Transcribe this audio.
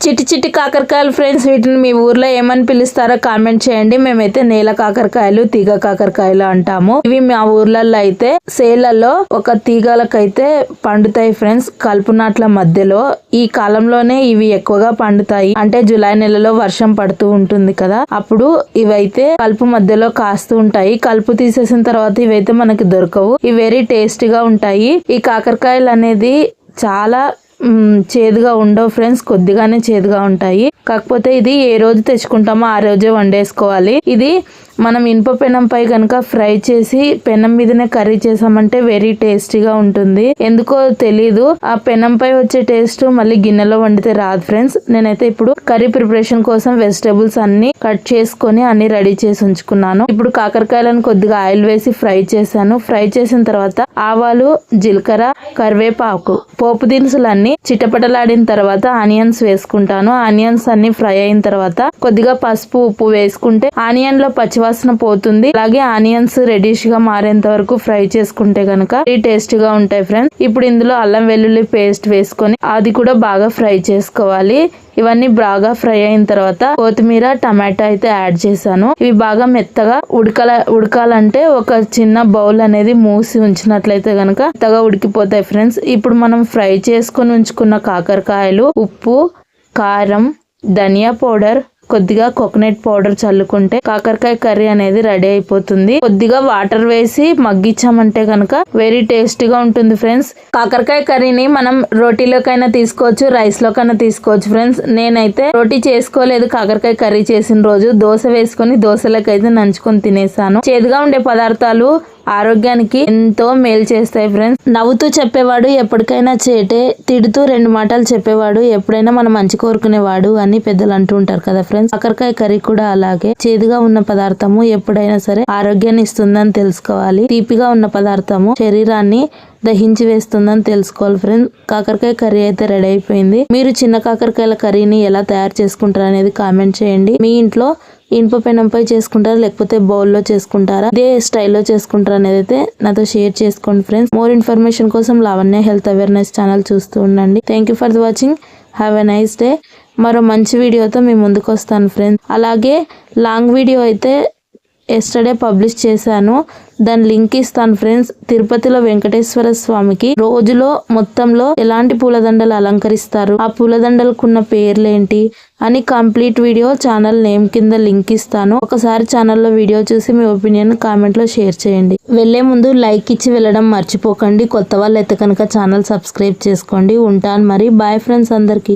చిట్టి చిట్టి కాకరకాయలు ఫ్రెండ్స్, వీటిని మీ ఊర్లో ఏమని పిలుస్తారో కామెంట్ చేయండి. మేమైతే నేల కాకరకాయలు, తీగ కాకరకాయలు అంటాము. ఇవి మా ఊర్లలో అయితే సేలలో ఒక తీగలకైతే పండుతాయి ఫ్రెండ్స్, కలుపు నాట్ల మధ్యలో. ఈ కాలంలోనే ఇవి ఎక్కువగా పండుతాయి. అంటే జూలై నెలలో వర్షం పడుతూ ఉంటుంది కదా, అప్పుడు ఇవైతే కలుపు మధ్యలో కాస్తూ ఉంటాయి. కలుపు తీసేసిన తర్వాత ఇవైతే మనకి దొరకవు. ఇవి వెరీ టేస్టీగా ఉంటాయి. ఈ కాకరకాయలు అనేది చాలా చేదుగా ఉండవు ఫ్రెండ్స్, కొద్దిగానే చేదుగా ఉంటాయి. కాకపోతే ఇది ఏ రోజు తెచ్చుకుంటామో ఆ రోజే వండేసుకోవాలి. ఇది మనం ఇనుప పెనంపై కనుక ఫ్రై చేసి పెనం మీదనే కర్రీ చేసామంటే వెరీ టేస్టీగా ఉంటుంది. ఎందుకో తెలీదు, ఆ పెనంపై వచ్చే టేస్ట్ మళ్ళీ గిన్నెలో వండితే రాదు ఫ్రెండ్స్. నేనైతే ఇప్పుడు కర్రీ ప్రిపరేషన్ కోసం వెజిటేబుల్స్ అన్ని కట్ చేసుకొని అన్ని రెడీ చేసి ఉంచుకున్నాను. ఇప్పుడు కాకరకాయలను కొద్దిగా ఆయిల్ వేసి ఫ్రై చేశాను. ఫ్రై చేసిన తర్వాత ఆవాలు, జీలకర్ర, కరివేపాకు, పోపు దినుసులన్నీ చిటపటలాడిన తర్వాత ఆనియన్స్ వేసుకుంటాను. ఆనియన్స్ అన్ని ఫ్రై అయిన తర్వాత కొద్దిగా పసుపు, ఉప్పు వేసుకుంటే ఆనియన్ లో పచ్చివాసన పోతుంది. అలాగే ఆనియన్స్ రెడిష్ గా మారేంత వరకు ఫ్రై చేసుకుంటే గనక టేస్ట్ గా ఉంటాయి ఫ్రెండ్స్. ఇప్పుడు ఇందులో అల్లం వెల్లుల్లి పేస్ట్ వేసుకొని అది కూడా బాగా ఫ్రై చేసుకోవాలి. ఇవన్నీ బాగా ఫ్రై అయిన తర్వాత కొత్తిమీర, టమాటా అయితే యాడ్ చేశాను. ఇవి బాగా మెత్తగా ఉడకాలంటే ఒక చిన్న బౌల్ అనేది మూసి ఉంచినట్లయితే గనక మెత్తగా ఉడికిపోతాయి ఫ్రెండ్స్. ఇప్పుడు మనం ఫ్రై చేసుకొని ఉంచుకున్న కాకరకాయలు, ఉప్పు, కారం, ధనియా పౌడర్, కొద్దిగా కోకోనట్ పౌడర్ చల్లుకుంటే కాకరకాయ కర్రీ అనేది రెడీ అయిపోతుంది. కొద్దిగా వాటర్ వేసి మగ్గించామంటే కనుక వెరీ టేస్టీగా ఉంటుంది ఫ్రెండ్స్. కాకరకాయ కర్రీని మనం రోటీలోకైనా తీసుకోవచ్చు, రైస్ లోకైనా తీసుకోవచ్చు ఫ్రెండ్స్. నేనైతే రోటీ చేసుకోలేదు, కాకరకాయ కర్రీ చేసిన రోజు దోశ వేసుకొని దోశలకైతే నంచుకొని తినేసాను. చేదుగా ఉండే పదార్థాలు ఆరోగ్యానికి ఎంతో మేలు చేస్తాయి ఫ్రెండ్స్. నవ్వుతూ చెప్పేవాడు ఎప్పటికైనా చేటే, తిడుతూ రెండు మాటలు చెప్పేవాడు ఎప్పుడైనా మనం మంచి కోరుకునేవాడు అని పెద్దలు అంటూ ఉంటారు కదా ఫ్రెండ్స్. కాకరకాయ కర్రీ కూడా అలాగే. చేదుగా ఉన్న పదార్థము ఎప్పుడైనా సరే ఆరోగ్యాన్ని ఇస్తుందని తెలుసుకోవాలి. తీపిగా ఉన్న పదార్థము శరీరాన్ని దహించి వేస్తుందని తెలుసుకోవాలి ఫ్రెండ్స్. కాకరకాయ కర్రీ అయితే రెడీ అయిపోయింది. మీరు చిన్న కాకరకాయల కర్రీని ఎలా తయారు చేసుకుంటారు అనేది కామెంట్ చేయండి. మీ ఇంట్లో ఇనుప పెనంపై చేసుకుంటారా లేకపోతే బౌల్లో చేసుకుంటారా, ఇదే స్టైల్లో చేసుకుంటారా అనేది అయితే నాతో షేర్ చేసుకోండి ఫ్రెండ్స్. మోర్ ఇన్ఫర్మేషన్ కోసం లావణ్య హెల్త్ అవేర్నెస్ ఛానల్ చూస్తూ ఉండండి. Thank you for the watching. Have a nice day. మరో మంచి వీడియోతో మీ ముందుకు వస్తాను ఫ్రెండ్స్. అలాగే లాంగ్ వీడియో అయితే ఎస్టర్డే పబ్లిష్ చేశాను, దాని లింక్ ఇస్తాను ఫ్రెండ్స్. తిరుపతిలో వెంకటేశ్వర స్వామికి రోజులో మొత్తంలో ఎలాంటి పూలదండలు అలంకరిస్తారు, ఆ పూలదండలకున్న పేర్లేంటి అని కంప్లీట్ వీడియో ఛానల్ నేమ్ కింద లింక్ ఇస్తాను. ఒకసారి ఛానల్లో వీడియో చూసి మీ ఒపీనియన్ కామెంట్ లో షేర్ చేయండి. వెళ్లే ముందు లైక్ ఇచ్చి వెళ్ళడం మర్చిపోకండి. కొత్త వాళ్ళు అయితే కనుక ఛానల్ సబ్స్క్రైబ్ చేసుకోండి. ఉంటాను మరి. బాయ్ ఫ్రెండ్స్ అందరికి.